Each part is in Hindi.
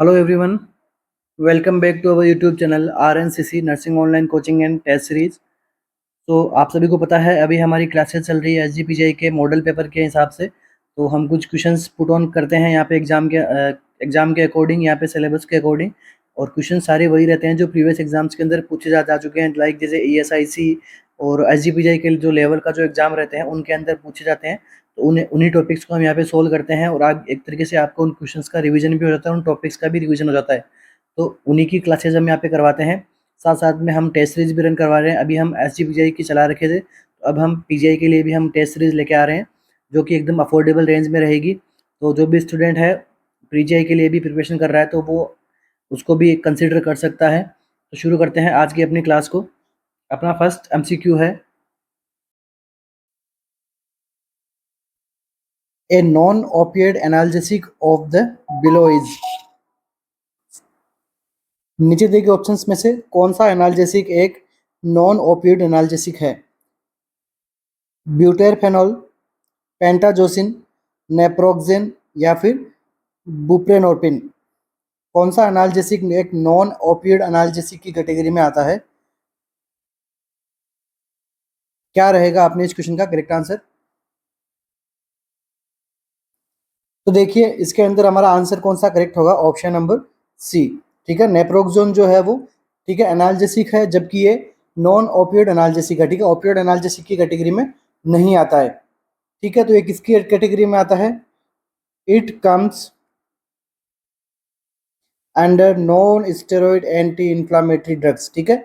Hello everyone, welcome back to our YouTube channel RNCC nursing online coaching and test series. तो आप सभी को पता है अभी हमारी क्लासेस चल रही है एसजीपीजीआई के मॉडल पेपर के हिसाब से। तो हम कुछ क्वेश्चंस पुट ऑन करते हैं यहाँ पे एग्जाम के अकॉर्डिंग, यहाँ पे सिलेबस के अकॉर्डिंग। और क्वेश्चन सारे वही रहते हैं जो प्रीवियस एग्जाम्स के अंदर पूछे जा चुके हैं, लाइक जैसे ESIC और एसजीपीजीआई के जो लेवल का जो एग्जाम रहते हैं उनके अंदर पूछे जाते हैं। तो उन्हीं टॉपिक्स को हम यहाँ पे सोल्व करते हैं और आप एक तरीके से आपको उन क्वेश्चंस का रिवीजन भी हो जाता है, उन टॉपिक्स का भी रिवीजन हो जाता है। तो उन्हीं की क्लासेज हम यहाँ पे करवाते हैं। साथ साथ में हम टेस्ट सीरीज भी रन करवा रहे हैं। अभी हम एसजीपीजीआई की चला रखे थे, तो अब हम पीजीआई के लिए भी हम टेस्ट सीरीज लेके आ रहे हैं, जो कि एकदम अफोर्डेबल रेंज में रहेगी। तो जो भी स्टूडेंट है पीजीआई के लिए भी प्रिपरेशन कर रहा है तो वो उसको भी कंसिडर कर सकता है। तो शुरू करते हैं आज की अपनी क्लास को। अपना फर्स्ट एमसीक्यू है, a non opioid analgesic of the below is. नीचे दिए गए ऑप्शंस में से कौन सा एनाल्जेसिक एक नॉन ओपिएड एनाल्जेसिक है? ब्यूटेरफेनॉल, पेंटाजोसिन, नेप्रोक्सेन या फिर बुप्रेनोर्पिन। कौन सा एनाल्जेसिक एक नॉन ओपिएड एनाल्जेसिक की कैटेगरी में आता है? क्या रहेगा अपने इस क्वेश्चन का करेक्ट आंसर? तो देखिए इसके अंदर हमारा आंसर कौन सा करेक्ट होगा, ऑप्शन नंबर सी। ठीक है, नेप्रोक्सोन जो है वो ठीक है एनाल्जेसिक है, जबकि ये नॉन ओपियोइड एनाल्जेसिक है। ठीक है, ओपियोइड एनाल्जेसिक की कैटेगरी में नहीं आता है। ठीक है, तो ये किसकी कैटेगरी में आता है? It comes under non steroid anti inflammatory drugs. ठीक है,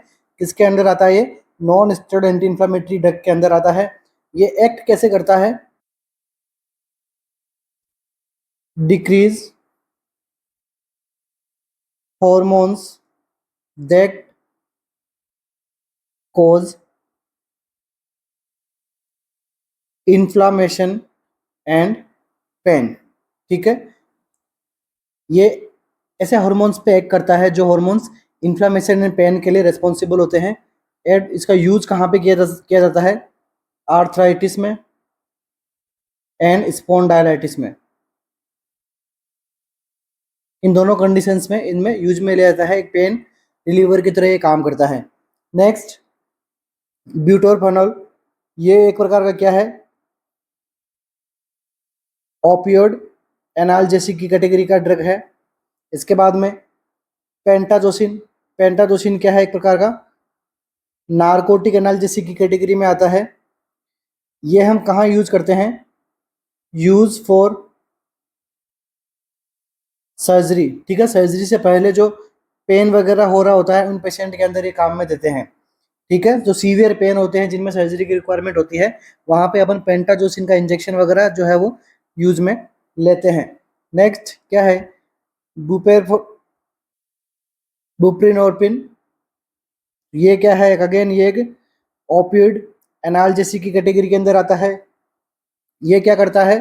किसके अंदर आता है ये? Non steroid anti inflammatory drug के अंदर आता है। ये एक्ट कैसे करता है? Decrease hormones that cause inflammation and pain। ठीक है, ये ऐसे हार्मोन्स पे एक्ट करता है जो हार्मोन्स इन्फ्लामेशन एंड पेन के लिए रिस्पॉन्सिबल होते हैं। एंड इसका यूज कहाँ पे किया जाता है? आर्थराइटिस में एंड स्पॉन्डाइलाइटिस में। इन दोनों कंडीशंस में इनमें यूज में लिया जाता है, एक पेन रिलीवर की तरह ये काम करता है। नेक्स्ट, ब्यूटोरफेनॉल, ये एक प्रकार का क्या है? ओपियोड एनाल्जेसिक की कैटेगरी का ड्रग है। इसके बाद में पेंटाजोसिन, पेंटाजोसिन क्या है? एक प्रकार का नारकोटिक एनाल्जेसिक की कैटेगरी में आता है। ये हम कहाँ यूज करते हैं? Use for surgery. ठीक है, सर्जरी से पहले जो पेन वगैरह हो रहा होता है उन पेशेंट के अंदर ये काम में देते हैं। ठीक है, जो सीवियर पेन होते हैं जिनमें सर्जरी की रिक्वायरमेंट होती है, वहां पे अपन पेंटाजोसिन का इंजेक्शन वगैरह जो है वो यूज में लेते हैं। नेक्स्ट क्या है? बुपेर बुप्रीनोर्पिन, ये क्या है? अगेन ये एक ओपियोइड एनाल्जेसिक की कैटेगरी के अंदर आता है। ये क्या करता है?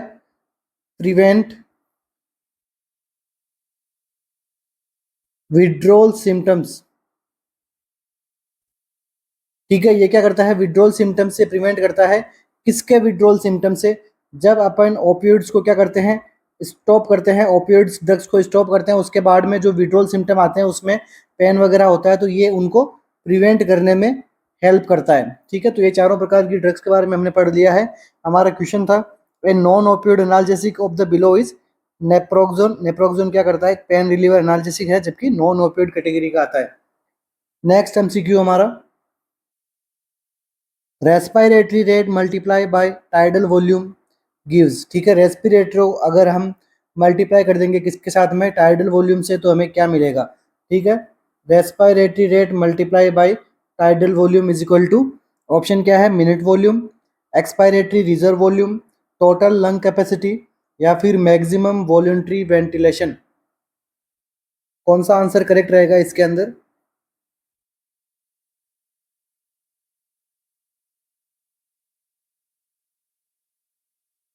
Prevent withdrawal symptoms. ठीक है, ये क्या करता है? विड्रोल सिम्टम्स से प्रिवेंट करता है। किसके विड्रोल सिम्टम से? जब अपन ओपियोइड्स को क्या करते हैं? स्टॉप करते हैं, ओपियोइड्स ड्रग्स को स्टॉप करते हैं, उसके बाद में जो विड्रोल सिम्टम आते हैं उसमें पेन वगैरह होता है, तो ये उनको प्रिवेंट करने में हेल्प करता है। ठीक है, तो ये चारों प्रकार की ड्रग्स के बारे में हमने पढ़ लिया है। हमारा क्वेश्चन था a non opioid analgesic of the below is naproxen. Naproxen क्या करता है? पेन रिलीवर एनाल्जेसिक है, जबकि नॉन ओपियोइड कैटेगरी का आता है। नेक्स्ट एमसीक्यू हमारा, respiratory rate multiply by tidal volume gives. ठीक है, रेस्पिरेटरी अगर हम मल्टीप्लाई कर देंगे किसके साथ में? टाइडल वॉल्यूम से, तो हमें क्या मिलेगा? ठीक है, respiratory rate multiply by tidal volume is equal to, option क्या है? Minute volume, expiratory reserve volume, total lung capacity या फिर मैक्सिमम वॉलंटरी वेंटिलेशन। कौन सा आंसर करेक्ट रहेगा इसके अंदर?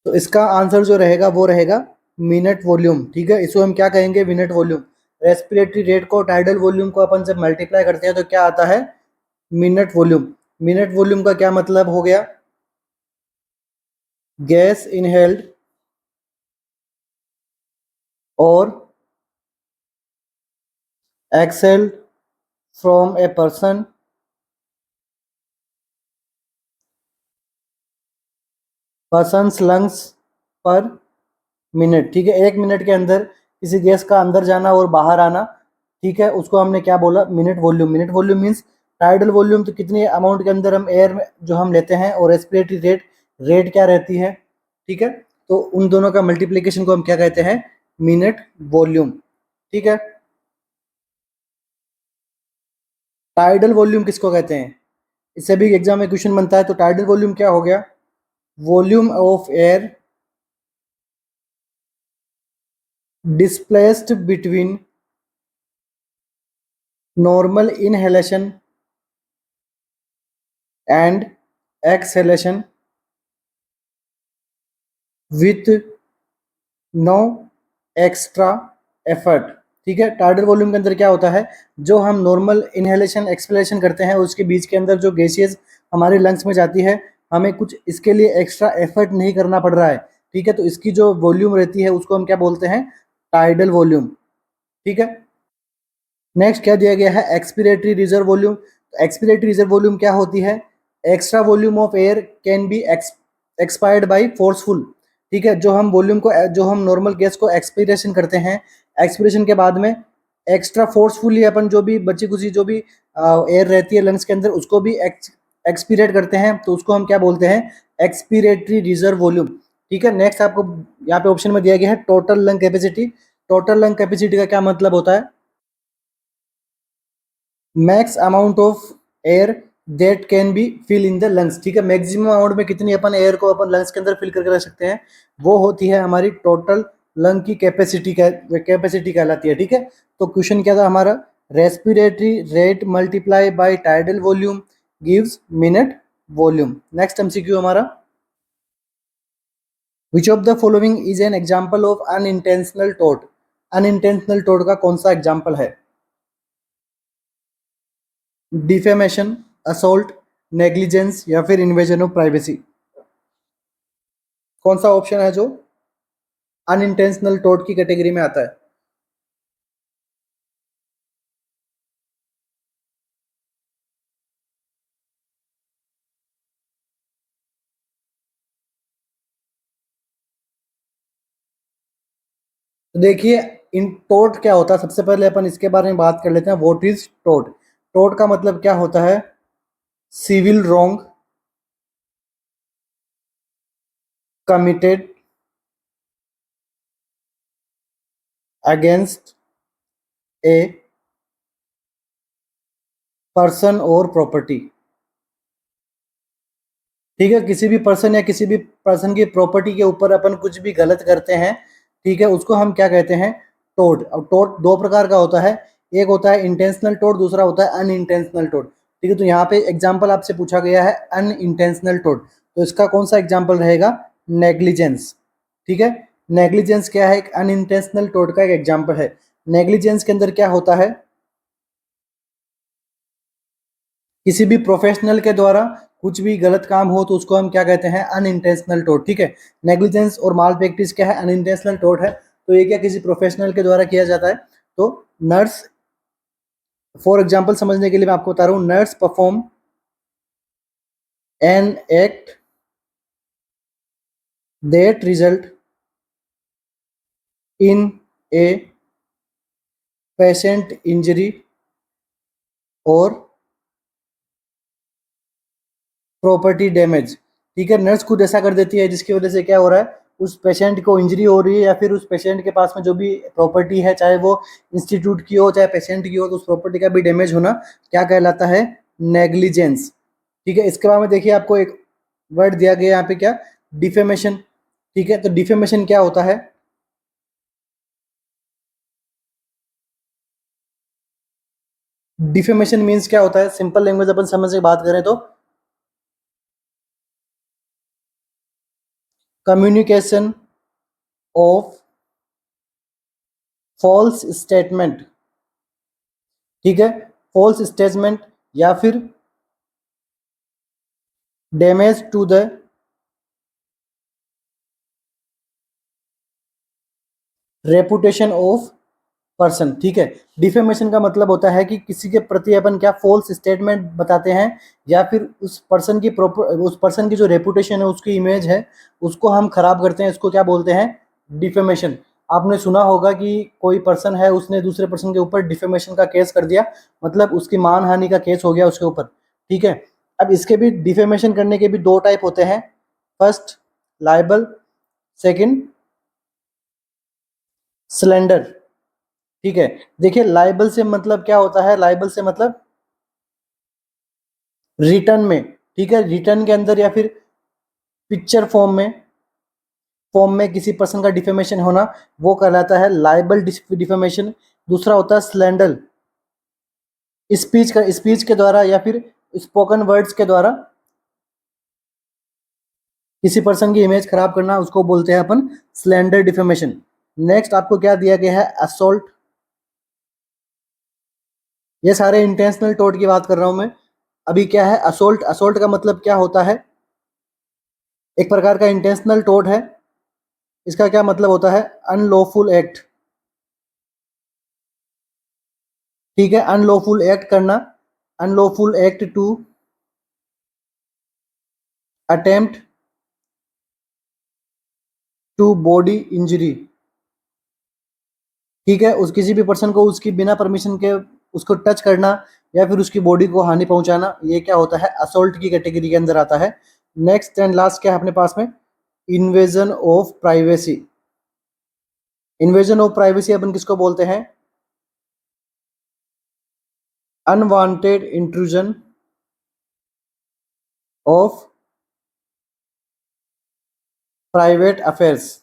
तो इसका आंसर जो रहेगा वो रहेगा मिनट वॉल्यूम। ठीक है, इसको हम क्या कहेंगे? Minute volume. रेस्पिरेटरी रेट को टाइडल वॉल्यूम को अपन जब मल्टीप्लाई करते हैं तो क्या आता है? Minute volume. मिनट वॉल्यूम का क्या मतलब हो गया? गैस इनहेल्ड और exhale from a person's lungs per minute. ठीक है, 1 मिनट के अंदर किसी गैस का अंदर जाना और बाहर आना, ठीक है, उसको हमने क्या बोला, minute volume. Minute volume means tidal volume, तो कितनी अमाउंट के अंदर हम एयर में जो हम लेते हैं, और रेस्पिरेटरी रेट, रेट क्या रहती है। ठीक है, तो उन दोनों का मल्टीप्लीकेशन को हम क्या कहते हैं, मिनट वॉल्यूम। ठीक है, टाइडल वॉल्यूम किसको कहते हैं, इससे भी एग्जाम में क्वेश्चन बनता है। तो टाइडल वॉल्यूम क्या हो गया, volume of air displaced between normal inhalation and exhalation with no extra effort. ठीक है, टाइडल वॉल्यूम के अंदर क्या होता है, जो हम नॉर्मल इनहेलेशन एक्सपेलेशन करते हैं उसके बीच के अंदर जो गैसेस हमारे लंग्स में जाती है, हमें कुछ इसके लिए एक्स्ट्रा एफर्ट नहीं करना पड़ रहा है। ठीक है, तो इसकी जो वॉल्यूम रहती है उसको हम क्या बोलते हैं, टाइडल वॉल्यूम। ठीक है, नेक्स्ट क्या दिया गया है, expiratory reserve volume. Expiratory reserve volume क्या होती है, extra volume of air can be expired by forceful. ठीक है, जो हम वॉल्यूम को, जो हम नॉर्मल गैस को एक्सपिरेशन करते हैं, एक्सपिरेशन के बाद में एक्स्ट्रा फोर्सफुली अपन जो भी बची कुची जो भी एयर रहती है लंग्स के अंदर उसको भी एक्सपीरेट करते हैं, तो उसको हम क्या बोलते हैं, एक्सपीरेटरी रिजर्व वॉल्यूम। ठीक है, नेक्स्ट आपको यहाँ पे ऑप्शन में दिया गया है total lung capacity. Total lung capacity का क्या मतलब होता है, max amount of air that can be fill in the lungs. ठीक है, मैक्सिमम अमाउंट में कितनी अपन एयर को अपन लंग्स के अंदर फिल करके रख सकते हैं, वो होती है हमारी टोटल लंग की कैपेसिटी, कैपेसिटी कहलाती है। ठीक है, तो क्वेश्चन क्या था हमारा, respiratory rate multiply by tidal volume gives minute volume. Next MCQ हमारा, which of the following is an example of unintentional टोट। अनइंटेंशनल टोट का कौन सा एग्जाम्पल है, डिफेमेशन, असोल्ट, नेग्लिजेंस या फिर इन्वेजन ऑफ प्राइवेसी। कौन सा ऑप्शन है जो अनइंटेंशनल टोट की कैटेगरी में आता है। तो देखिए, इन टोट क्या होता है, सबसे पहले अपन इसके बारे में बात कर लेते हैं, व्हाट इज टोट। टोट का मतलब क्या होता है, civil wrong committed against a person और प्रॉपर्टी। ठीक है, किसी भी पर्सन या किसी भी पर्सन की प्रॉपर्टी के ऊपर अपन कुछ भी गलत करते हैं, ठीक है, उसको हम क्या कहते हैं, टोट। अब टोट दो प्रकार का होता है, एक होता है इंटेंशनल टोट, दूसरा होता है अनइंटेंशनल टोट। ठीक है, तो यहाँ पे एग्जाम्पल आपसे पूछा गया है अनइंटेंशनल टोट, तो इसका कौन सा एग्जाम्पल रहेगा, नेग्लिजेंस। ठीक है, नेग्लिजेंस क्या है, एक अनइंटेंशनल टोट का एक एग्जाम्पल है। नेग्लिजेंस के अंदर क्या होता है, किसी भी प्रोफेशनल के द्वारा कुछ भी गलत काम हो तो उसको हम क्या कहते हैं, अनइंटेंशनल टोट। ठीक है, नेग्लिजेंस और माल प्रैक्टिस क्या है, अनइंटेंशनल टोट है। तो ये क्या किसी प्रोफेशनल के द्वारा किया जाता है। तो नर्स, फॉर एग्जांपल समझने के लिए मैं आपको बता रहा हूँ, nurse perform an act that result in a patient injury और प्रॉपर्टी डैमेज। ठीक है, नर्स खुद ऐसा कर देती है जिसकी वजह से क्या हो रहा है, उस पेशेंट को इंजरी हो रही है, या फिर उस पेशेंट के पास में जो भी प्रॉपर्टी है, चाहे वो इंस्टीट्यूट की हो चाहे पेशेंट की हो, तो उस प्रॉपर्टी का भी डैमेज होना क्या कहलाता है, नेग्लिजेंस। ठीक है, इसके बाद में देखिए आपको एक वर्ड दिया गया यहाँ पे, क्या, डिफेमेशन। ठीक है, तो डिफेमेशन क्या होता है, डिफेमेशन मीन्स क्या होता है, सिंपल लैंग्वेज अपन समझ से बात करें तो कम्युनिकेशन ऑफ फॉल्स स्टेटमेंट। ठीक है, फॉल्स स्टेटमेंट या फिर damage to the reputation of person, ठीक है। डिफेमेशन का मतलब होता है कि किसी के प्रति अपन क्या फॉल्स स्टेटमेंट बताते हैं, या फिर उस पर्सन की जो रेपुटेशन है, उसकी इमेज है, उसको हम खराब करते हैं, इसको क्या बोलते हैं, डिफेमेशन। आपने सुना होगा कि कोई पर्सन है, उसने दूसरे पर्सन के ऊपर डिफेमेशन का केस कर दिया, मतलब उसकी मानहानि का केस हो गया उसके ऊपर, ठीक है। अब इसके भी डिफेमेशन करने के भी दो टाइप होते हैं, फर्स्ट लाइबल, सेकंड स्लेंडर, ठीक है। देखिए लाइबल से मतलब क्या होता है, लाइबल से मतलब रिटर्न में, ठीक है, रिटर्न के अंदर या फिर पिक्चर फॉर्म में किसी पर्सन का डिफेमेशन होना, वो कहलाता है लाइबल डिफेमेशन। दूसरा होता है स्लैंडर, स्पीच के द्वारा या फिर स्पोकन वर्ड्स के द्वारा किसी पर्सन की इमेज खराब करना, उसको बोलते हैं अपन स्लैंडर डिफेमेशन। नेक्स्ट आपको क्या दिया गया है, असोल्ट। ये सारे इंटेंशनल टोट की बात कर रहा हूं मैं। अभी क्या है असोल्ट, असोल्ट का मतलब क्या होता है, एक प्रकार का इंटेंशनल टोट है। इसका क्या मतलब होता है, अनलॉफुल एक्ट, ठीक है, अनलॉफुल एक्ट करना, unlawful act to attempt to body injury, ठीक है। उस किसी भी पर्सन को उसकी बिना परमिशन के उसको टच करना या फिर उसकी बॉडी को हानि पहुंचाना, ये क्या होता है, असोल्ट की कैटेगरी के अंदर आता है। नेक्स्ट एंड लास्ट क्या है अपने पास में, invasion of privacy. Invasion of privacy अपन किसको बोलते हैं, unwanted intrusion of private affairs,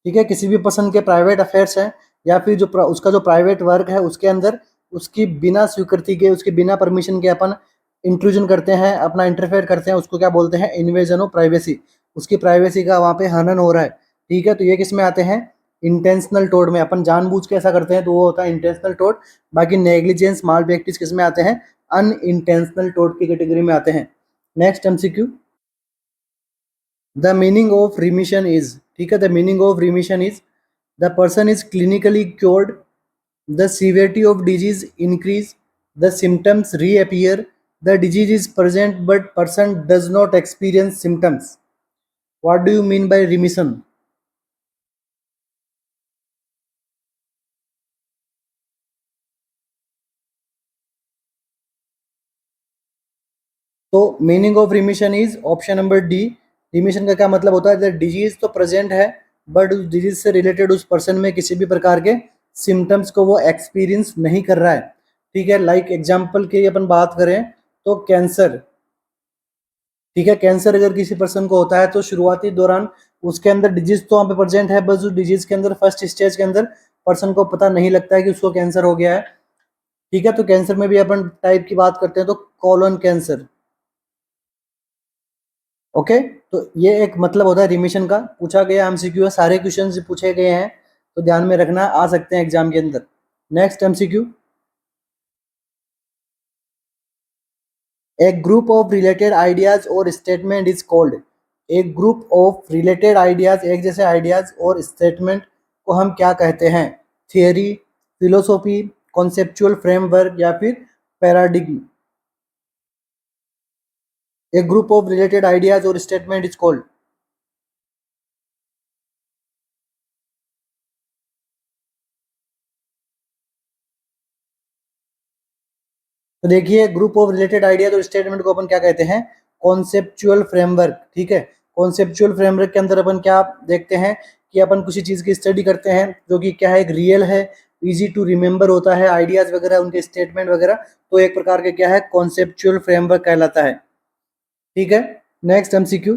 ठीक है। किसी भी पर्सन के प्राइवेट अफेयर्स हैं या फिर उसका जो प्राइवेट वर्क है उसके अंदर उसकी बिना स्वीकृति के, उसकी बिना परमिशन के अपन इंट्रूजन करते हैं, अपना इंटरफेयर करते हैं, उसको क्या बोलते हैं, इन्वेजन ऑफ प्राइवेसी। उसकी प्राइवेसी का वहाँ पे हनन हो रहा है, ठीक है। तो ये किस में आते हैं, इंटेंशनल टोड में। अपन जानबूझ के ऐसा करते हैं तो वो होता है इंटेंशनल टोड। बाकी नेग्लिजेंस, माल प्रैक्टिस किस में आते हैं, अनइंटेंशनल टोड की कैटेगरी में आते हैं। Next MCQ, the meaning of remission is, ठीक है, the meaning of remission is the person is clinically cured, the severity of disease increase, the symptoms reappear, the disease is present but person does not experience symptoms. What do you mean by remission. तो meaning of remission is option number D. Remission का क्या मतलब होता है, डिजीज तो प्रेजेंट है बट उस डिजीज से रिलेटेड उस पर्सन में किसी भी प्रकार के सिम्टम्स को वो एक्सपीरियंस नहीं कर रहा है, ठीक है। लाइक एग्जाम्पल की अपन बात करें तो कैंसर, ठीक है। कैंसर अगर किसी पर्सन को होता है तो शुरुआती दौरान उसके अंदर डिजीज तो वहाँ पे प्रेजेंट है, बस उस डिजीज के अंदर फर्स्ट स्टेज के अंदर पर्सन को पता नहीं लगता है कि उसको कैंसर हो गया है, ठीक है। तो कैंसर में भी अपन टाइप की बात करते हैं तो कॉलन कैंसर, ओके। तो ये एक मतलब होता है रिमिशन का, पूछा गया एमसीक्यू है, सारे क्वेश्चन पूछे गए हैं तो ध्यान में रखना, आ सकते हैं एग्जाम के अंदर। नेक्स्ट एमसीक्यू, एक ग्रुप ऑफ रिलेटेड आइडियाज और स्टेटमेंट इज कॉल्ड। एक ग्रुप ऑफ रिलेटेड आइडियाज, एक जैसे आइडियाज और स्टेटमेंट को हम क्या कहते हैं, थियरी, फिलोसॉफी, कॉन्सेप्चुअल फ्रेमवर्क या फिर पैराडिग्म। एक ग्रुप ऑफ रिलेटेड आइडियाज और स्टेटमेंट इज कॉल्ड, तो देखिए ग्रुप ऑफ रिलेटेड आइडियाज और स्टेटमेंट को अपन क्या कहते हैं, कॉन्सेप्चुअल फ्रेमवर्क, ठीक है। कॉन्सेप्चुअल फ्रेमवर्क के अंदर अपन क्या देखते हैं कि अपन किसी चीज की स्टडी करते हैं जो कि क्या है, एक रियल है, इजी टू रिमेम्बर होता है, आइडियाज वगैरह उनके स्टेटमेंट वगैरह, तो एक प्रकार के क्या है, कॉन्सेप्चुअल फ्रेमवर्क कहलाता है, ठीक है। नेक्स्ट एमसीक्यू,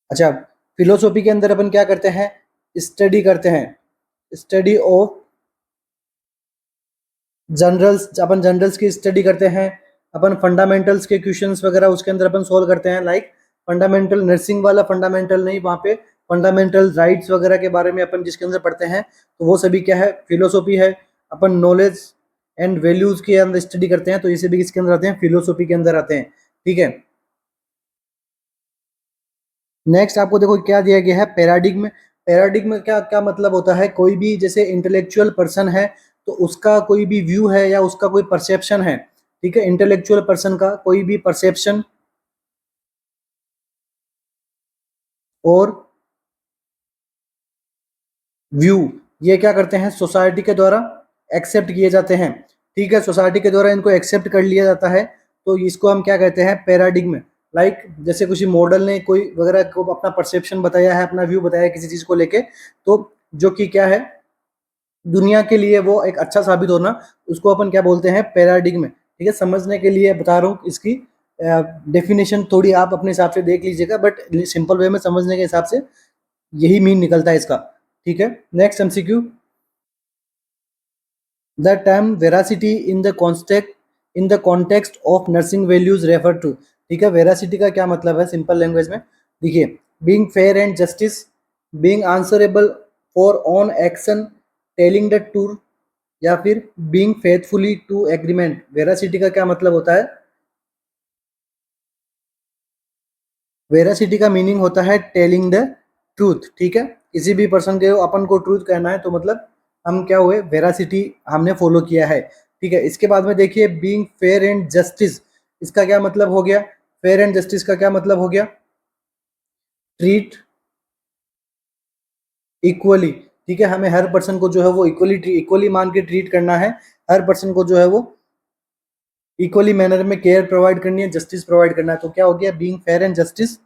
अच्छा, फिलोसॉफी के अंदर अपन क्या करते हैं, स्टडी करते हैं, study of generals, upon generals की स्टडी करते हैं, अपन फंडामेंटल्स के क्वेश्चंस वगैरह उसके अंदर अपन सोल्व करते हैं। लाइक फंडामेंटल नर्सिंग वाला फंडामेंटल नहीं, वहाँ पे फंडामेंटल राइट्स वगैरह के बारे में अपन जिसके अंदर पढ़ते हैं, तो वो सभी क्या है, फिलोसॉफी है। अपन नॉलेज एंड वैल्यूज के अंदर स्टडी करते हैं तो ये सभी किसके अंदर आते हैं, फिलोसॉफी के अंदर आते हैं, ठीक है। नेक्स्ट आपको देखो क्या दिया गया है, पैराडिग्म। पैराडिग्म क्या क्या मतलब होता है, कोई भी जैसे इंटेलेक्चुअल पर्सन है तो उसका कोई भी व्यू है या उसका कोई परसेप्शन है, ठीक है, इंटेलेक्चुअल पर्सन का कोई भी परसेप्शन और व्यू, ये क्या करते हैं, सोसाइटी के द्वारा एक्सेप्ट किए जाते हैं, ठीक है, सोसाइटी के द्वारा इनको एक्सेप्ट कर लिया जाता है, तो इसको हम क्या कहते हैं, पैराडिग्म। लाइक जैसे किसी मॉडल ने कोई वगैरह को अपना परसेप्शन बताया है, अपना व्यू बताया है किसी चीज को लेके, तो जो कि क्या है, दुनिया के लिए वो एक अच्छा साबित होना, उसको अपन क्या बोलते हैं, पैराडिग्म, ठीक है। समझने के लिए बता रहा हूँ, इसकी डेफिनेशन थोड़ी आप अपने हिसाब से देख लीजिएगा, बट सिंपल वे में समझने के हिसाब से यही मीन निकलता है इसका, ठीक है। Next MCQ, the term veracity in the context of nursing values refer to, ठीक है। वेरासिटी का क्या मतलब है सिंपल लैंग्वेज में, देखिए, being fair and justice, being answerable for on action, telling the truth, या फिर being faithfully to agreement. Veracity का क्या मतलब होता है, वेरासिटी का मीनिंग होता है टेलिंग द ट्रूथ, ठीक है। किसी भी पर्सन के अपन को ट्रूथ कहना है तो मतलब हम क्या हुए, वेरासिटी हमने फॉलो किया है, ठीक है। इसके बाद में देखिए, बीइंग फेयर एंड जस्टिस, इसका क्या मतलब हो गया, फेयर एंड जस्टिस का क्या मतलब हो गया, ट्रीट इक्वली, ठीक है। हमें हर पर्सन को जो है वो इक्वली मान के ट्रीट करना है, हर पर्सन को जो है वो इक्वली मैनर में केयर प्रोवाइड करनी है, जस्टिस प्रोवाइड करना है, तो क्या हो गया, being fair and justice.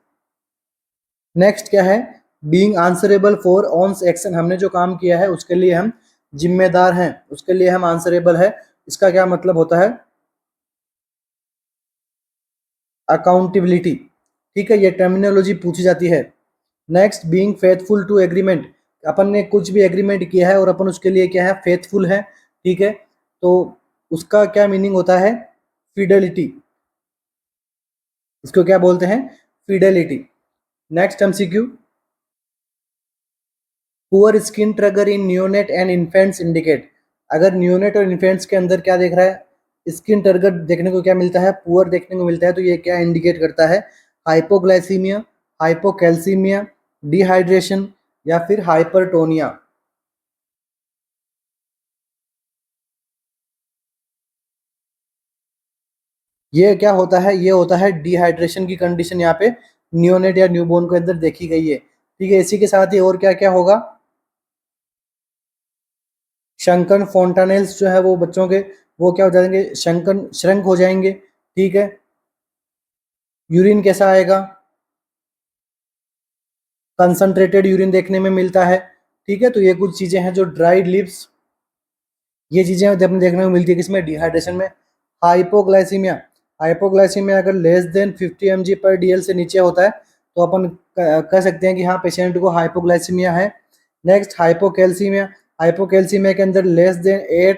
Next क्या है, बीइंग आंसरेबल फॉर ऑन्स एक्शन, हमने जो काम किया है उसके लिए हम जिम्मेदार हैं, उसके लिए हम आंसरेबल है, इसका क्या मतलब होता है, अकाउंटेबिलिटी, ठीक है, ये टर्मिनोलॉजी पूछी जाती है। Next, being faithful to agreement, अपन ने कुछ भी एग्रीमेंट किया है और अपन उसके लिए क्या है, फेथफुल है, ठीक है, तो उसका क्या मीनिंग होता है, फिडेलिटी, इसको क्या बोलते हैं, Fidelity. Next MCQ, poor skin trigger in neonate and infants indicate, अगर न्यूनेट और इन्फेंट्स के अंदर क्या देख रहा है, स्किन ट्रिगर देखने को क्या मिलता है, पुअर देखने को मिलता है, तो ये क्या इंडिकेट करता है, हाइपोग्लाइसीमिया, हाइपोकैल्सीमिया, डिहाइड्रेशन, या फिर हाइपरटोनिया। ये क्या होता है, ये होता है डिहाइड्रेशन की कंडीशन, यहाँ पे न्यूनेट या न्यूबॉर्न के अंदर देखी गई है, ठीक है। इसी के साथ ही और क्या क्या होगा, शंकन फोंटानेल्स जो है वो बच्चों के, वो क्या हो जाएंगे, शंकन श्रंक हो जाएंगे, ठीक है। यूरिन कैसा आएगा, कंसंट्रेटेड यूरिन देखने में मिलता है, ठीक है। तो ये कुछ चीजें हैं जो ड्राइड लिप्स, ये चीजें अपने देखने को मिलती है किसमें, डिहाइड्रेशन में। हाइपोग्लाइसीमिया, हाइपोग्लाइसीमिया अगर लेस देन 50 mg/dl से नीचे होता है तो अपन कह सकते हैं कि हाँ, पेशेंट को हाइपोग्लाइसीमिया है। नेक्स्ट, हाइपोकैल्सीमिया, हाइपोकैल्सीमिया के अंदर लेस देन 8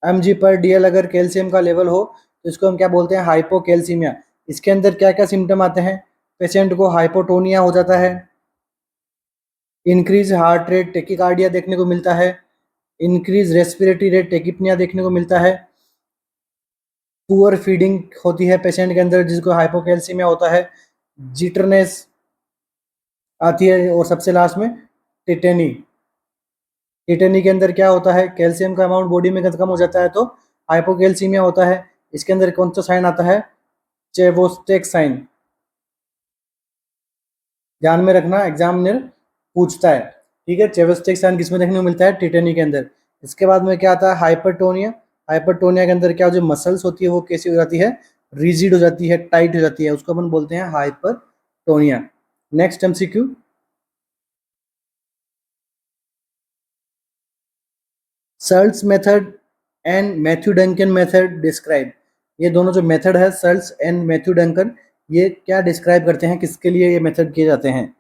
mg/dl अगर कैल्शियम का लेवल हो तो इसको हम क्या बोलते हैं, हाइपोकैल्सीमिया। इसके अंदर क्या क्या सिम्टम आते हैं, पेशेंट को हाइपोटोनिया हो जाता है, इंक्रीज हार्ट रेट टेकिकार्डिया देखने को मिलता है, इंक्रीज रेस्पिरेटरी रेट टेकिपनिया देखने को मिलता है, पुअर फीडिंग होती है पेशेंट के अंदर जिसको हाइपोकैल्सीमिया होता है, जिटरनेस आती है, और सबसे लास्ट में टिटेनी। टिटेनी के अंदर क्या होता है, कैल्शियम का अमाउंट बॉडी में कम हो जाता है तो हाइपोकैल्सीमिया होता है। इसके अंदर कौन सा साइन आता है, चेवोस्टेक साइन, ध्यान में रखना, एग्जामिनर पूछता है, ठीक है। चेवोस्टेक साइन किसमें देखने को मिलता है, टिटेनी के अंदर। इसके बाद में क्या आता है, हाइपरटोनिया, हाइपरटोनिया के अंदर क्या जो मसल्स होती है वो कैसी हो जाती है, रिजिड हो जाती है, टाइट हो जाती है, उसको अपन बोलते हैं hypertonia. Next MCQ, Searle's method and Matthew Duncan method describe, ये दोनों जो मेथड है, सर्ल्स एंड मैथ्यू डंकन, ये क्या डिस्क्राइब करते हैं, किसके लिए ये मेथड किए जाते हैं,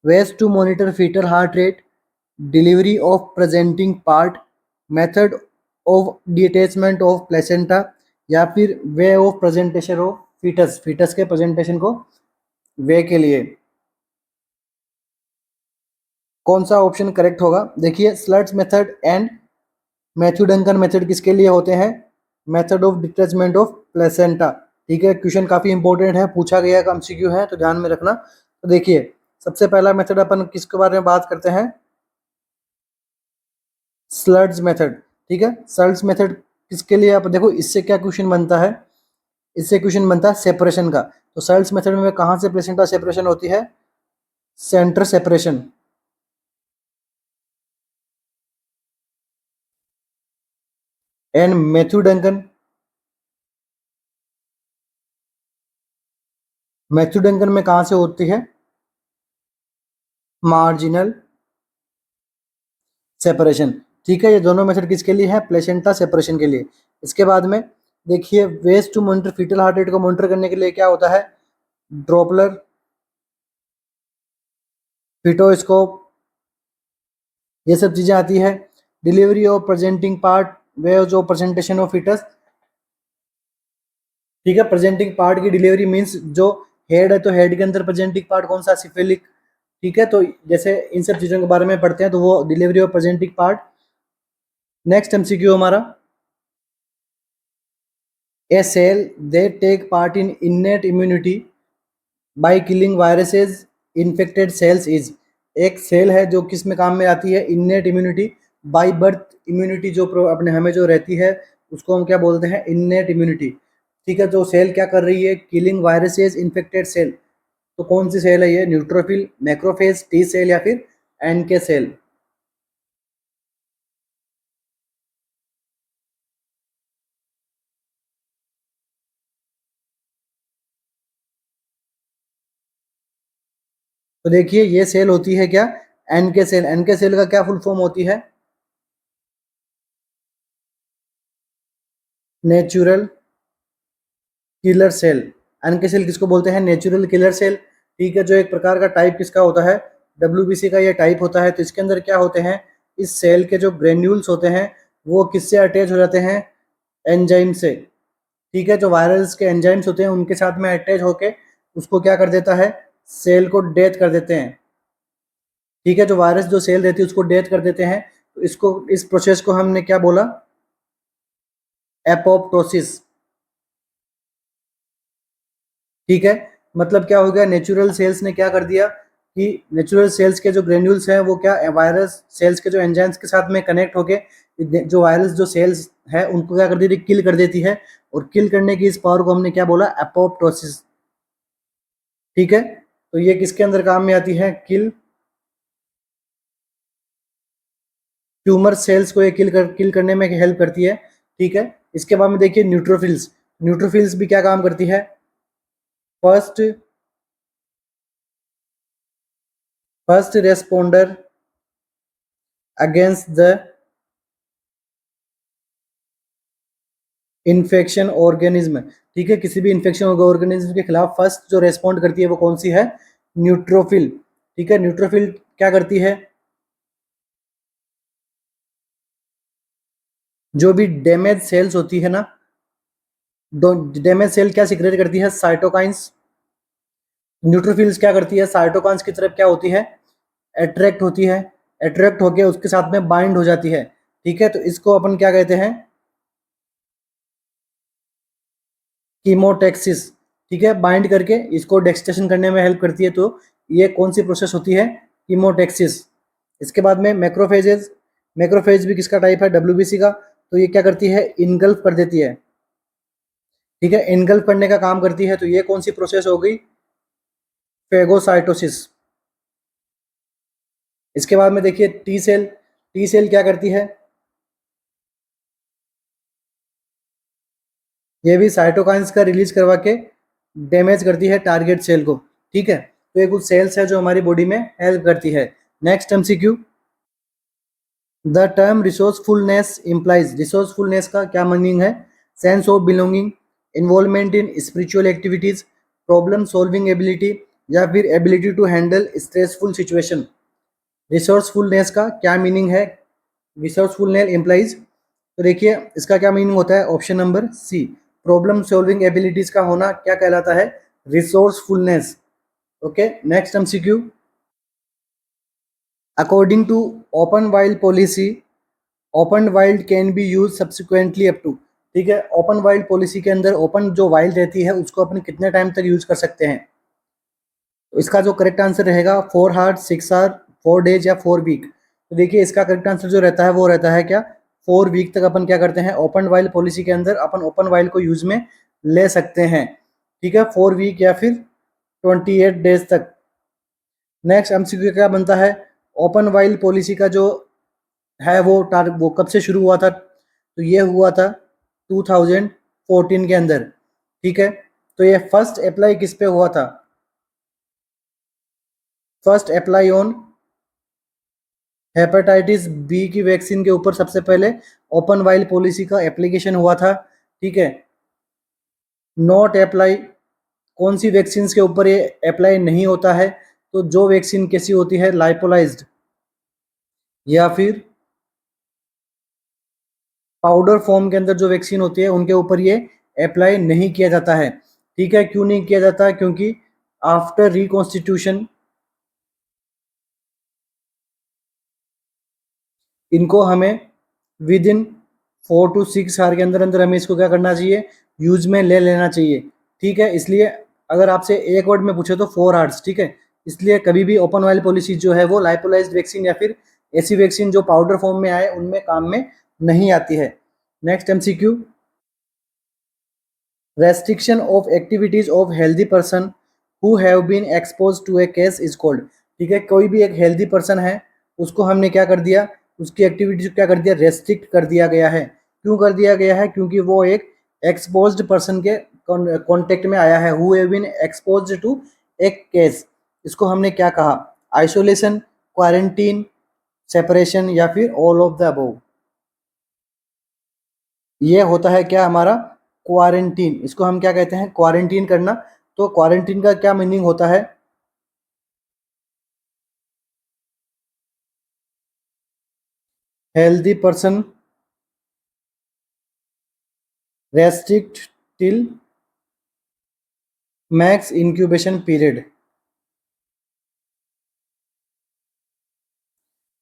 ways to monitor fetal heart rate, delivery of presenting part, method of detachment of placenta, या फिर way of presentation of fetus, fetus के प्रेजेंटेशन को वे के लिए कौन सा ऑप्शन करेक्ट होगा, देखिए, Schultze's method and Matthew Duncan method किसके लिए होते हैं, method of detachment of placenta, ठीक है। क्वेश्चन काफी इंपॉर्टेंट है, पूछा गया का एमसीक्यू है, तो ध्यान में रखना। तो देखिए, सबसे पहला मेथड अपन किसके बारे में बात करते हैं, स्लड्ज मेथड। ठीक है, स्लड्ज मेथड किसके लिए, आप देखो इससे क्या क्वेश्चन बनता है, इससे क्वेश्चन बनता है सेपरेशन का। तो स्लड्ज मेथड में कहाँ से प्लेसेंटा सेपरेशन होती है, centre separation. And Matthew Duncan, Matthew Duncan में कहाँ से होती है, मार्जिनल सेपरेशन। ठीक है, ये दोनों मेथड किसके लिए है, प्लेसेंटा सेपरेशन के लिए। इसके बाद में देखिए, ways to monitor fetal heart rate को मॉनिटर करने के लिए क्या होता है, ड्रॉपलर, फिटोस्कोप, ये सब चीजें आती है। Delivery of presenting part, ways of presentation of fetus. ठीक है, प्रेजेंटिंग पार्ट की डिलीवरी मीन्स जो हेड है तो हेड के अंदर प्रेजेंटिंग पार्ट कौन सा, सिफेलिक। ठीक है, तो जैसे इन सब चीजों के बारे में पढ़ते हैं तो वो delivery of presenting part. Next MCQ हमारा, a cell they take part in innate immunity by killing viruses infected cells is. एक सेल है जो किस में काम में आती है, innate immunity. By birth immunity जो अपने हमें जो रहती है उसको हम क्या बोलते हैं, इनेट इम्यूनिटी। ठीक है, तो सेल क्या कर रही है, किलिंग वायरसेस इन्फेक्टेड सेल। तो कौन सी सेल है ये, न्यूट्रोफिल, मैक्रोफेज, टी सेल या फिर एनके सेल। तो देखिए ये सेल होती है क्या, एनके सेल। एनके सेल का क्या फुल फॉर्म होती है, natural killer cell. NK cell किसको बोलते हैं, नेचुरल किलर सेल। ठीक है, जो एक प्रकार का टाइप किसका होता है, डब्ल्यूबीसी का ये टाइप होता है। तो इसके अंदर क्या होते हैं, इस सेल के जो ग्रेन्यूल्स होते हैं वो किससे अटैच हो जाते हैं, एंजाइम से। ठीक है, जो वायरस के एंजाइम्स होते हैं उनके साथ में अटैच होके उसको क्या कर देता है, सेल को डेथ कर देते हैं। ठीक है, जो वायरस जो सेल रहती है उसको डेथ कर देते हैं। तो इसको, इस प्रोसेस को हमने क्या बोला, एपोप्टोसिस। ठीक है, मतलब क्या हो गया, नेचुरल सेल्स ने क्या कर दिया कि नेचुरल सेल्स के जो ग्रेन्यूल्स हैं वो क्या, वायरस सेल्स के जो एंजाइम्स के साथ में कनेक्ट होके जो वायरस जो सेल्स है उनको क्या कर देती है, किल कर देती है। और किल करने की इस पावर को हमने क्या बोला, एपोप्टोसिस। ठीक है, तो ये किसके अंदर काम में आती है, किल ट्यूमर सेल्स को ये किल करने में हेल्प करती है। ठीक है, इसके बाद में देखिए न्यूट्रोफिल्स। न्यूट्रोफिल्स भी क्या काम करती है, first first responder against the infection organism. ठीक है, किसी भी इन्फेक्शन ऑर्गेनिज्म के खिलाफ फर्स्ट जो रेस्पॉन्ड करती है वो कौन सी है, न्यूट्रोफिल। ठीक है, न्यूट्रोफिल क्या करती है, जो भी डैमेज सेल्स होती है ना, डैमेज सेल क्या सिक्रेट करती है, साइटोकाइंस। न्यूट्रोफिल्स क्या करती है, साइटोकाइंस की तरफ क्या होती है, अट्रैक्ट होती है। अट्रैक्ट होकर उसके साथ में बाइंड हो जाती है। ठीक है, तो इसको अपन क्या कहते हैं, कीमोटेक्सिस। ठीक है, बाइंड करके इसको डेक्सटेशन करने में हेल्प करती है। तो ये कौन सी प्रोसेस होती है, कीमोटेक्सिस। इसके बाद में मैक्रोफेजेस। मैक्रोफेज भी किसका टाइप है, डब्ल्यूबीसी का। तो ये क्या करती है, इनगल्फ कर देती है। ठीक है, इनगल्फ करने का काम करती है। तो ये कौन सी प्रोसेस हो गई, फेगोसाइटोसिस। इसके बाद में देखिए टी सेल। टी सेल क्या करती है, ये भी साइटोकाइंस का रिलीज करवा के डैमेज करती है टारगेट सेल को। ठीक है, तो ये कुछ सेल्स है जो हमारी बॉडी में हेल्प करती है। Next MCQ, the term resourcefulness implies. Resourcefulness का क्या मीनिंग है, sense of belonging, involvement in spiritual activities, problem solving ability, या फिर ability to handle stressful situation. Resourcefulness का क्या मीनिंग है, रिसोर्सफुलनेस इम्प्लाइज। तो देखिए इसका क्या मीनिंग होता है, option number C, problem solving abilities का होना क्या कहलाता है, resourcefulness. Okay, next MCQ, according to open vial policy, open vial can be use subsequently up to. ठीक है, ओपन वाइल्ड पॉलिसी के अंदर ओपन जो वाइल्ड रहती है उसको अपन कितने टाइम तक यूज कर सकते हैं। तो इसका जो करेक्ट आंसर रहेगा 4 हार्स, 6 आवर, 4 डेज या 4 वीक। तो देखिए इसका करेक्ट आंसर जो रहता है वो रहता है क्या, 4 वीक तक अपन क्या करते हैं, ओपन वाइल पॉलिसी के अंदर अपन ओपन वाइल को यूज में ले सकते हैं। ठीक है, 4 वीक या फिर 28 डेज तक। नेक्स्ट एमसीक्यू क्या बनता है, ओपन वाइल पॉलिसी का जो है वो कब से शुरू हुआ था, तो ये हुआ था 2014 के अंदर। ठीक है, तो ये फर्स्ट अप्लाई किस पे हुआ था, first apply on hepatitis B की वैक्सीन के ऊपर सबसे पहले ओपन वाइल पॉलिसी का एप्लीकेशन हुआ था। ठीक है, नॉट अप्लाई, कौन सी वैक्सीन के ऊपर ये अप्लाई नहीं होता है, तो जो वैक्सीन कैसी होती है, लाइपोलाइज्ड या फिर पाउडर फॉर्म के अंदर जो वैक्सीन होती है उनके ऊपर ये अप्लाई नहीं किया जाता है। ठीक है, क्यों नहीं किया जाता, क्योंकि आफ्टर रिकॉन्स्टिट्यूशन इनको हमें विद इन 4 to 6 आवर के अंदर अंदर हमें इसको क्या करना चाहिए, यूज में ले लेना चाहिए। ठीक है, इसलिए अगर आपसे एक वर्ड में पूछे तो 4 आवर्स। ठीक है, इसलिए कभी भी ओपन वाइल पॉलिसी जो है वो लाइपोलाइज्ड वैक्सीन या फिर ऐसी वैक्सीन जो पाउडर फॉर्म में आए उनमें काम में नहीं आती है। Next MCQ, restriction of activities of healthy person who have been exposed to a case is called। ठीक है, कोई भी एक हेल्दी पर्सन है उसको हमने क्या कर दिया, उसकी एक्टिविटीज क्या कर दिया, रेस्ट्रिक्ट कर दिया गया है। क्यों कर दिया गया है, क्योंकि वो एक एक्सपोज्ड पर्सन के कांटेक्ट में आया है, who have been exposed to एक केस। इसको हमने क्या कहा, आइसोलेशन, क्वारंटीन, सेपरेशन या फिर ऑल ऑफ द अबव। ये होता है क्या हमारा क्वारंटीन, इसको हम क्या कहते हैं, क्वारंटीन करना। तो क्वारंटीन का क्या मीनिंग होता है, healthy person restrict till max incubation period.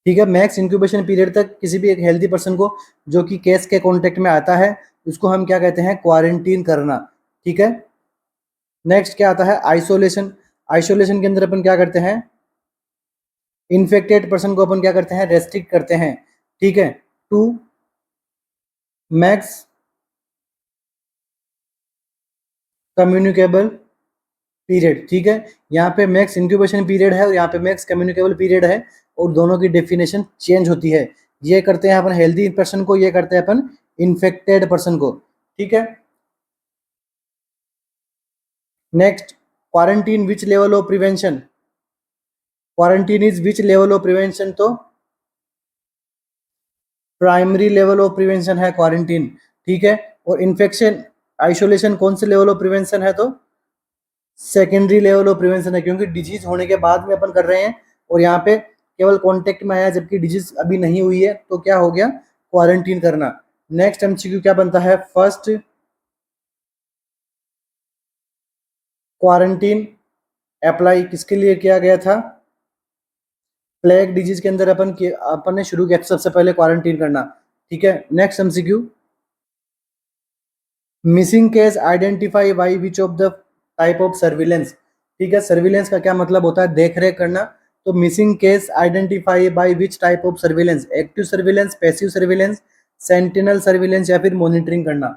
ठीक है, मैक्स इंक्यूबेशन पीरियड तक किसी भी एक हेल्दी पर्सन को जो कि केस के कांटेक्ट में आता है उसको हम क्या कहते हैं, क्वारंटीन करना। ठीक है, नेक्स्ट क्या आता है, आइसोलेशन। आइसोलेशन के अंदर अपन क्या करते हैं, इन्फेक्टेड पर्सन को अपन क्या करते हैं, रेस्ट्रिक्ट करते हैं। ठीक है, टू मैक्स कम्युनिकेबल पीरियड। ठीक है, यहाँ पे मैक्स इंक्यूबेशन पीरियड है और यहाँ पे मैक्स कम्युनिकेबल पीरियड है और दोनों की डेफिनेशन चेंज होती है। ये करते हैं अपन हेल्दी पर्सन को, ये करते हैं अपन इन्फेक्टेड पर्सन को। ठीक है, next, quarantine which level of prevention, quarantine is which level of prevention, तो प्राइमरी लेवल ऑफ प्रिवेंशन है क्वारंटीन। ठीक है, और इन्फेक्शन आइसोलेशन कौन से लेवल ऑफ प्रिवेंशन है, तो सेकेंडरी लेवल ऑफ प्रिवेंशन है, क्योंकि डिजीज होने के बाद में अपन कर रहे हैं और यहाँ पे केवल कांटेक्ट में आया जबकि डिजीज अभी नहीं हुई है, तो क्या हो गया, क्वारंटीन करना। नेक्स्ट एमसीक्यू क्या बनता है, फर्स्ट क्वारंटीन अप्लाई किसके लिए किया गया था, प्लेग डिजीज के अंदर अपन ने शुरू किया सबसे पहले क्वारंटीन करना। ठीक है, next MCQ, missing case identify by which of the type of surveillance. ठीक है, सर्विलेंस का क्या मतलब होता है, देख रेख करना। तो missing case identify by which type of surveillance, active surveillance, passive surveillance, sentinel surveillance या फिर मॉनिटरिंग करना।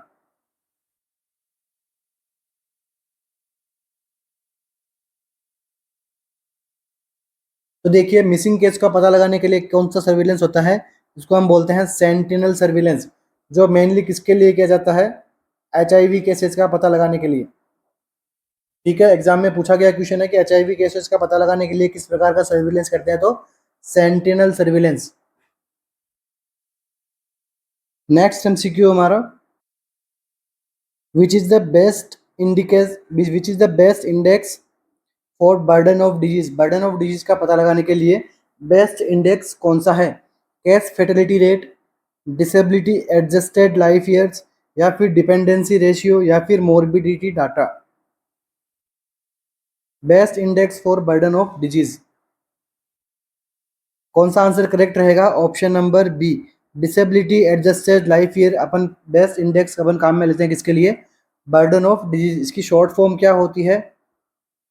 तो देखिए मिसिंग केस का पता लगाने के लिए कौन सा सर्विलेंस होता है, इसको हम बोलते हैं सेंटिनल सर्विलेंस, जो मेनली किसके लिए किया जाता है, एचआईवी केसेस का पता लगाने के लिए। ठीक है, एग्जाम में पूछा गया क्वेश्चन है कि एचआईवी केसेस का पता लगाने के लिए किस प्रकार का सर्विलेंस करते हैं, तो सेंटिनल सर्विलेंस। नेक्स्ट एमसीक्यू हमारा, which is the best indices which is the best index for burden of disease, burden of disease का पता लगाने के लिए बेस्ट इंडेक्स कौन सा है, case fatality rate, disability adjusted life years या फिर डिपेंडेंसी रेशियो या फिर morbidity data. Best index for burden of disease, कौन सा आंसर करेक्ट रहेगा, option number B, disability adjusted life year. अपन बेस्ट इंडेक्स अपन काम में लेते हैं किसके लिए, बर्डन ऑफ डिजीज। इसकी शॉर्ट फॉर्म क्या होती है,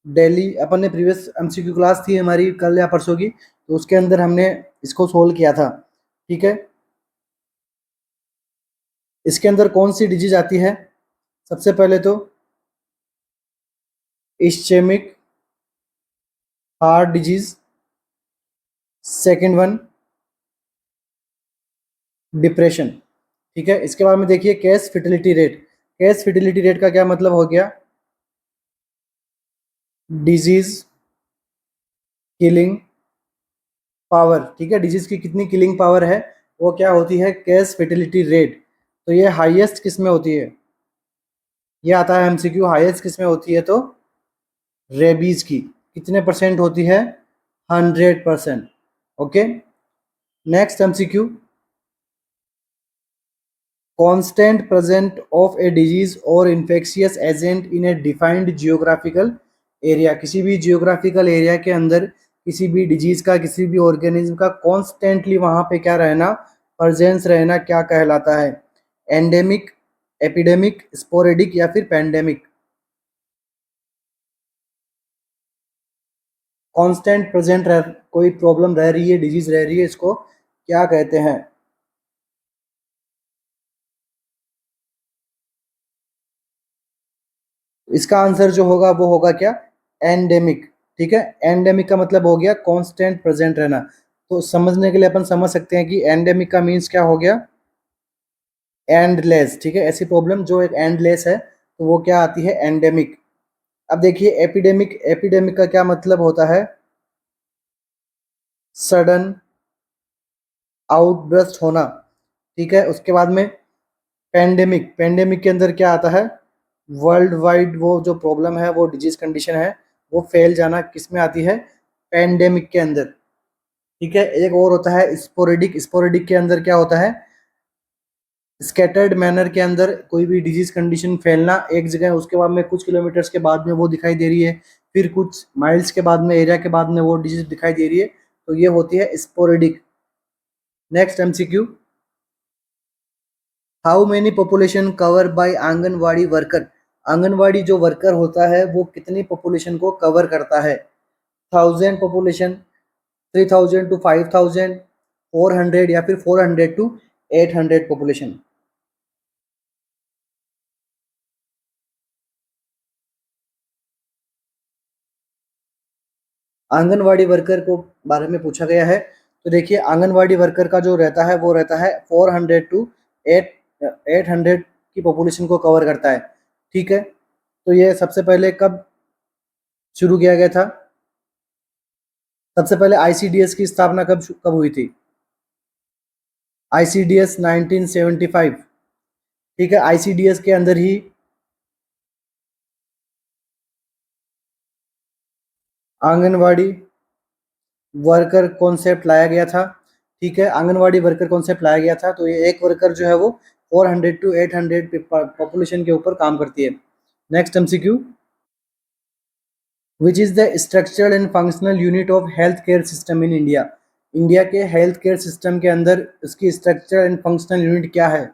डेली अपन ने प्रीवियस एमसीक्यू क्लास थी हमारी कल या परसों की, तो उसके अंदर हमने इसको सोल्व किया था। ठीक है, इसके अंदर कौन सी डिजीज आती है? सबसे पहले तो ischaemic heart disease, second one depression. ठीक है, इसके बाद में देखिए केस फिटिलिटी रेट। केस फिटिलिटी रेट का क्या मतलब हो गया? Disease killing power. ठीक है, डिजीज की कितनी किलिंग पावर है वो क्या होती है? Case fatality rate. तो ये हाईएस्ट किस में होती है? ये आता है एमसीक्यू, हाईएस्ट किस में होती है? तो रेबीज की। कितने परसेंट होती है? 100%। Okay, next MCQ. Constant present of a disease और infectious agent in a defined geographical area. किसी भी जियोग्राफिकल एरिया के अंदर किसी भी डिजीज का, किसी भी ऑर्गेनिज्म का कॉन्स्टेंटली वहां पे क्या रहना, प्रेजेंस रहना, क्या कहलाता है? एंडेमिक, एपिडेमिक, स्पोरेडिक या फिर पैंडेमिक। कांस्टेंट प्रेजेंट रह, कोई प्रॉब्लम रह रही है, डिजीज रह रही है, इसको क्या कहते हैं? इसका आंसर जो होगा वो होगा क्या? एंडेमिक। ठीक है, एंडेमिक का मतलब हो गया कांस्टेंट प्रेजेंट रहना। तो समझने के लिए अपन समझ सकते हैं कि एंडेमिक का मीन्स क्या हो गया? एंडलेस। ठीक है, ऐसी प्रॉब्लम जो एक एंडलेस है तो वो क्या आती है? एंडेमिक। अब देखिए एपिडेमिक। एपिडेमिक का क्या मतलब होता है? सडन आउटब्रस्ट होना। ठीक है, उसके बाद में पेंडेमिक। पेंडेमिक के अंदर क्या आता है? वर्ल्ड वाइड वो जो प्रॉब्लम है, वो डिजीज कंडीशन है, वो फैल जाना, किस में आती है? पेंडेमिक के अंदर। ठीक है, एक और होता है स्पोरेडिक। स्पोरेडिक के अंदर क्या होता है? स्कैटर्ड मैनर के अंदर कोई भी डिजीज कंडीशन फैलना एक जगह, उसके बाद में कुछ किलोमीटर्स के बाद में वो दिखाई दे रही है, फिर कुछ माइल्स के बाद में, एरिया के बाद में वो डिजीज दिखाई दे रही है, तो ये होती है sporadic. Next MCQ. How many population cover by anganwadi worker. Anganwadi जो वर्कर होता है वो कितनी पॉपुलेशन को कवर करता है? 1000 पॉपुलेशन, 3000 to 5000, 400 या फिर 400 to 800 पॉपुलेशन। आंगनवाड़ी वर्कर को बारे में पूछा गया है, तो देखिए आंगनवाड़ी वर्कर का जो रहता है वो रहता है 400 to 800 की पॉपुलेशन को कवर करता है। ठीक है, तो ये सबसे पहले कब शुरू किया गया था? सबसे पहले आईसीडीएस की स्थापना कब कब हुई थी? आईसीडीएस 1975। ठीक है, आईसीडीएस के अंदर ही आंगनवाड़ी वर्कर कॉन्सेप्ट लाया गया था। ठीक है, आंगनवाड़ी वर्कर कॉन्सेप्ट लाया गया था, तो ये एक वर्कर जो है वो 400 to 800 पॉपुलेशन के ऊपर काम करती है। Next MCQ. Which is the structural and functional unit of health care system in India. India के हेल्थ केयर सिस्टम के अंदर उसकी स्ट्रक्चर एंड फंक्शनल यूनिट क्या है?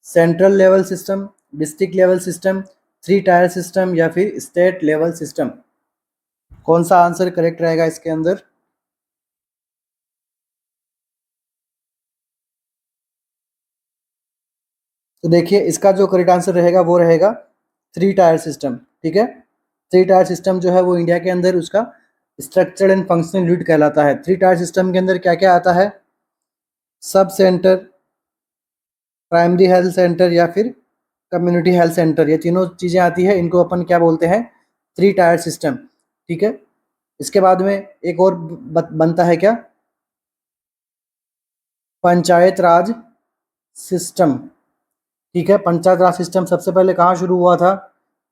Central level system, district level system, 3 tier system या फिर स्टेट लेवल सिस्टम। कौन सा आंसर करेक्ट रहेगा इसके अंदर? तो देखिए इसका जो करेक्ट आंसर रहेगा वो रहेगा 3 टायर सिस्टम। ठीक है, 3 टायर सिस्टम जो है वो इंडिया के अंदर उसका स्ट्रक्चर एंड फंक्शनल यूनिट कहलाता है। 3 टायर सिस्टम के अंदर क्या क्या आता है? Sub centre, primary health centre या फिर कम्युनिटी हेल्थ सेंटर, ये तीनों चीज़ें आती है, इनको अपन क्या बोलते हैं? 3 टायर सिस्टम। ठीक है, इसके बाद में एक और बनता है क्या? पंचायत राज सिस्टम। ठीक है, पंचायत राज सिस्टम सबसे पहले कहाँ शुरू हुआ था?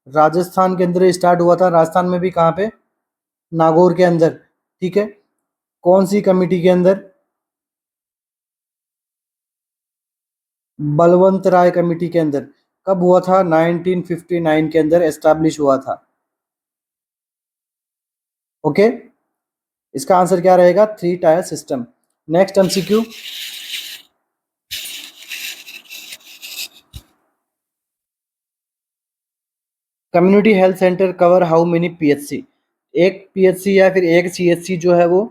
राजस्थान के अंदर स्टार्ट हुआ था। राजस्थान में भी कहाँ पे? नागौर के अंदर। ठीक है, कौन सी कमेटी के अंदर? बलवंत राय कमेटी के अंदर। कब हुआ था? 1959 के अंदर एस्टैब्लिश हुआ था। ओके, इसका आंसर क्या रहेगा? 3 tier system. Next MCQ. Community health centre cover how many PHC. एक पीएचसी या फिर एक सीएचसी जो है वो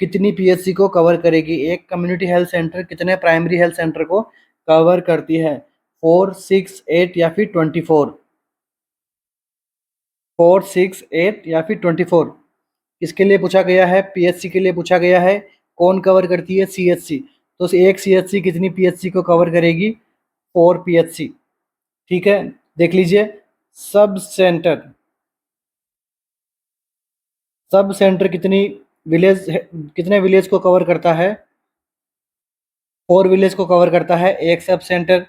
कितनी पीएचसी को कवर करेगी, एक कम्युनिटी हेल्थ सेंटर कितने प्राइमरी हेल्थ सेंटर को कवर करती है, 4, 6, 8 या फिर 24, 4, 6, 8 या फिर 24। इसके लिए पूछा गया है, पीएचसी के लिए पूछा गया है कौन कवर करती है, सीएचसी। तो एक सीएचसी कितनी पीएचसी को कवर करेगी, 4 पीएचसी। ठीक है, देख लीजिए। सब सेंटर, सब सेंटर कितने विलेज को कवर करता है, 4 विलेज को कवर करता है। एक सब सेंटर,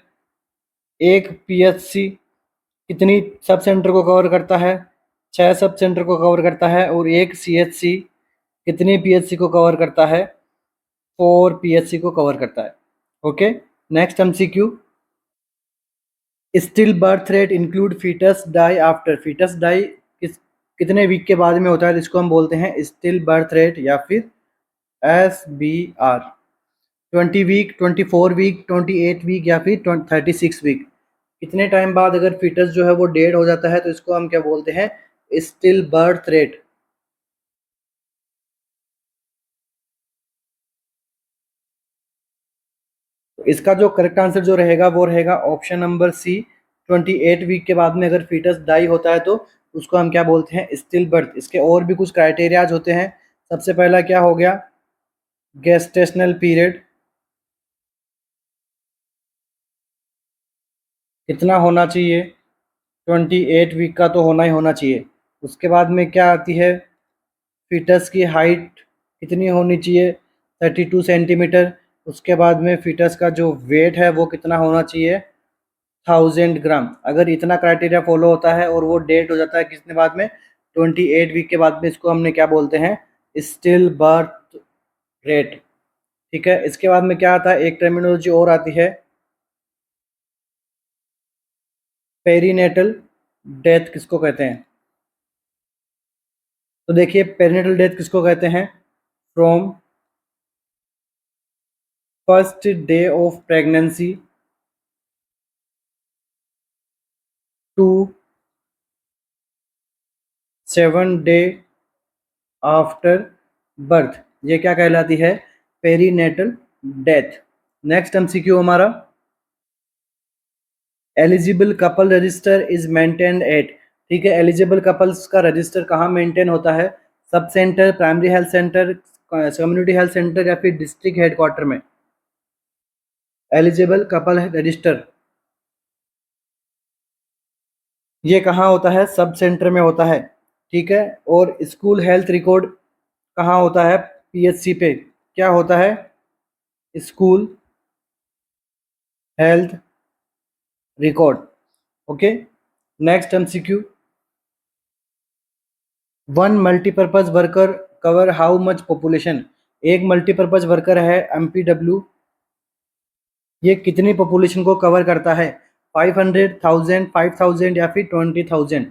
एक पीएचसी कितनी सब सेंटर को कवर करता है, 6 सब सेंटर को कवर करता है। और एक सीएचसी कितनी पीएचसी को कवर करता है, 4 पीएचसी को कवर करता है। Okay, next MCQ. Still birth rate include fetus die after, fetus die कितने वीक के बाद में होता है, जिसको हम बोलते हैं स्टिल बर्थ रेट या फिर SBR। 20 वीक, 24 वीक, 28 वीक या फिर 36 वीक, कितने टाइम बाद अगर फीटस जो है वो डेड हो जाता है तो इसको हम क्या बोलते हैं, स्टिल बर्थ रेट। इसका जो करेक्ट आंसर जो रहेगा वो रहेगा ऑप्शन नंबर सी। 28 वीक के बाद में अगर फीटस डाई होता है तो उसको हम क्या बोलते हैं, स्टिल बर्थ। इसके और भी कुछ क्राइटेरियाज होते हैं। सबसे पहला क्या हो गया, गेस्टेशनल पीरियड कितना होना चाहिए, 28 वीक का तो होना ही होना चाहिए। उसके बाद में क्या आती है, फीटस की हाइट कितनी होनी चाहिए, 32 सेंटीमीटर। उसके बाद में फीटस का जो वेट है वो कितना होना चाहिए, 1000 ग्राम। अगर इतना क्राइटेरिया फॉलो होता है और वो डेट हो जाता है किसने बाद में, 28 वीक के बाद में, इसको हमने क्या बोलते हैं, स्टिल बर्थ रेट। ठीक है, इसके बाद में क्या आता है, एक टर्मिनोलॉजी और आती है, पेरीनेटल डेथ किसको कहते हैं। तो देखिए, पेरीनेटल डेथ किसको कहते हैं, from first day of pregnancy to 7 day after birth, ये क्या कहलाती है, पेरीनेटल डेथ। नेक्स्ट एमसीक्यू हमारा, eligible couple register is maintained at. ठीक है, एलिजिबल कपल्स का रजिस्टर कहाँ मेंटेन होता है, sub centre, primary health centre, community health centre या फिर डिस्ट्रिक्ट हेडक्वार्टर में। एलिजिबल कपल रजिस्टर ये कहाँ होता है, सब सेंटर में होता है। ठीक है, और स्कूल हेल्थ रिकॉर्ड कहाँ होता है, पीएचसी पे। क्या होता है, school health record. Okay, next MCQ, one multipurpose worker cover how much population. एक मल्टीपर्पज वर्कर है एमपीडब्ल्यू, ये कितनी पॉपुलेशन को कवर करता है, 500, 1000, 5000 या फिर 20,000।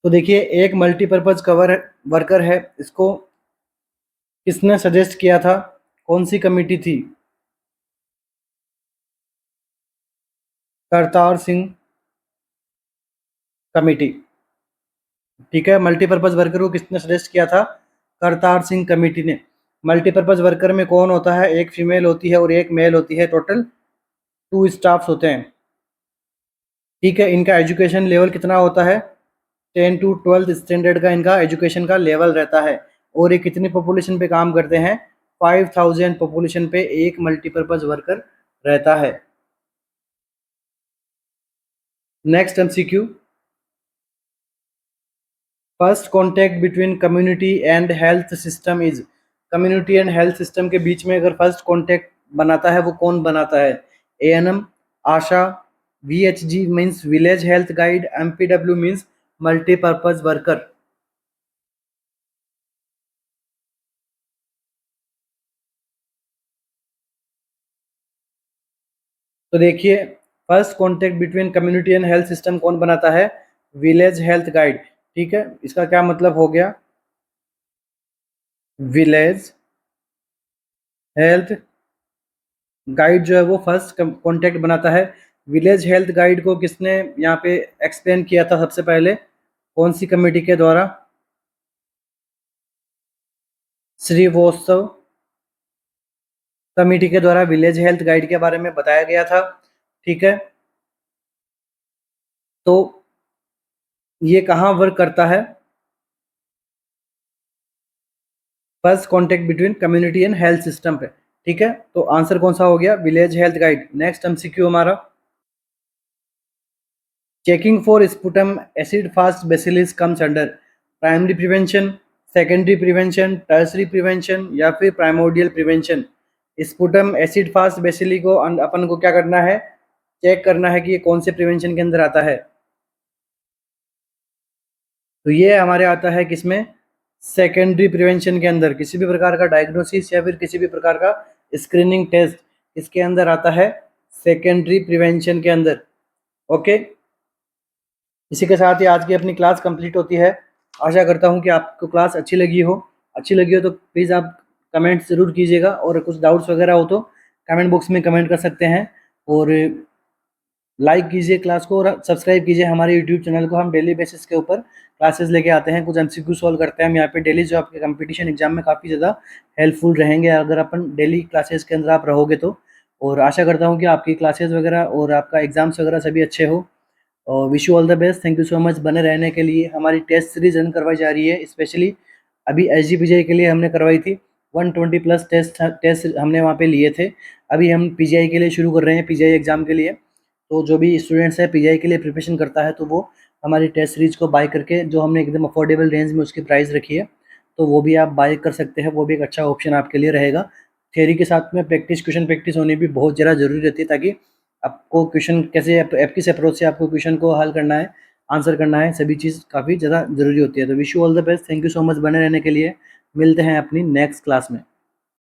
तो देखिए, एक मल्टीपर्पज कवर वर्कर है, इसको किसने सजेस्ट किया था, कौन सी कमेटी थी, करतार सिंह कमेटी। ठीक है, मल्टीपर्पज वर्कर को किसने सजेस्ट किया था, करतार सिंह कमेटी ने। मल्टीपर्पज वर्कर में कौन होता है, एक फीमेल होती है और एक मेल होती है, टोटल 2 स्टाफ्स होते हैं। ठीक है, इनका एजुकेशन लेवल कितना होता है, 10 to 12 स्टैंडर्ड का इनका एजुकेशन का लेवल रहता है। और ये कितनी पॉपुलेशन पे काम करते हैं, 5000 पॉपुलेशन पे एक मल्टीपर्पज वर्कर रहता है। Next MCQ, first contact between community and health system is. Community and health system के बीच में अगर फर्स्ट कॉन्टैक्ट बनाता है वो कौन बनाता है, ANM, ASHA, VHG means village health guide, MPW means multipurpose worker. तो देखिए, first contact between community and health system कौन बनाता है, विलेज हेल्थ गाइड। ठीक है, इसका क्या मतलब हो गया, विलेज हेल्थ गाइड जो है वो फर्स्ट कॉन्टैक्ट बनाता है। विलेज हेल्थ गाइड को किसने यहाँ पे एक्सप्लेन किया था सबसे पहले, कौन सी कमेटी के द्वारा? श्रीवास्तव कमेटी के द्वारा विलेज हेल्थ गाइड के बारे में बताया गया था। ठीक है, तो ये कहाँ वर्क करता है? First contact between community and health system पे। ठीक है, तो आंसर कौन सा हो गया? Village health guide. Next MCQ हमारा, checking for sputum acid fast bacillus comes under primary prevention, secondary prevention, tertiary prevention या फिर primordial prevention. Sputum acid fast bacilli को अपन को क्या करना है? चेक करना है कि ये कौन से प्रिवेंशन के अंदर आता है। तो ये हमारे आता है किसमें? सेकेंडरी प्रिवेंशन के अंदर। किसी भी प्रकार का डायग्नोसिस या फिर किसी भी प्रकार का स्क्रीनिंग टेस्ट इसके अंदर आता है सेकेंडरी प्रिवेंशन के अंदर। ओके, इसी के साथ ही आज की अपनी क्लास कंप्लीट होती है। आशा करता हूँ कि आपको क्लास अच्छी लगी हो। अच्छी लगी हो तो प्लीज़ आप कमेंट ज़रूर कीजिएगा, और कुछ डाउट्स वगैरह हो तो कमेंट बॉक्स में कमेंट कर सकते हैं। और लाइक कीजिए क्लास को और सब्सक्राइब कीजिए हमारे यूट्यूब चैनल को। हम डेली बेसिस के ऊपर क्लासेस लेके आते हैं, कुछ एमसीक्यू सॉल्व करते हैं हम यहाँ पे डेली, जो आपके कंपटीशन एग्जाम में काफ़ी ज़्यादा हेल्पफुल रहेंगे अगर अपन डेली क्लासेस के अंदर आप रहोगे तो। और आशा करता हूँ कि आपकी क्लासेस वगैरह और आपका एग्जाम्स वगैरह सभी अच्छे हो। और wish you all the best. Thank you so much बने रहने के लिए। हमारी टेस्ट सीरीज रन करवाई जा रही है, स्पेशली अभी एसजीपीजीआई के लिए हमने करवाई थी। 120 प्लस टेस्ट हमने वहाँ पे लिए थे। अभी हम पीजीआई के लिए शुरू कर रहे हैं, पीजीआई एग्ज़ाम के लिए। तो जो भी स्टूडेंट्स है पीजीआई के लिए प्रिपरेशन करता है तो वो हमारी टेस्ट सीरीज को बाय करके, जो हमने एकदम अफोर्डेबल रेंज में उसकी प्राइस रखी है, तो वो भी आप बाय कर सकते हैं। वो भी एक अच्छा ऑप्शन आपके लिए रहेगा। थ्योरी के साथ में प्रैक्टिस, क्वेश्चन प्रैक्टिस होनी भी बहुत ज़्यादा ज़रूरी रहती है, ताकि आपको क्वेश्चन कैसे किस अप्रोच से आपको क्वेश्चन को हल करना है, आंसर करना है, सभी चीज़ काफ़ी ज़्यादा ज़रूरी होती है। तो wish you all the best. Thank you so much बने रहने के लिए। मिलते हैं अपनी नेक्स्ट क्लास में।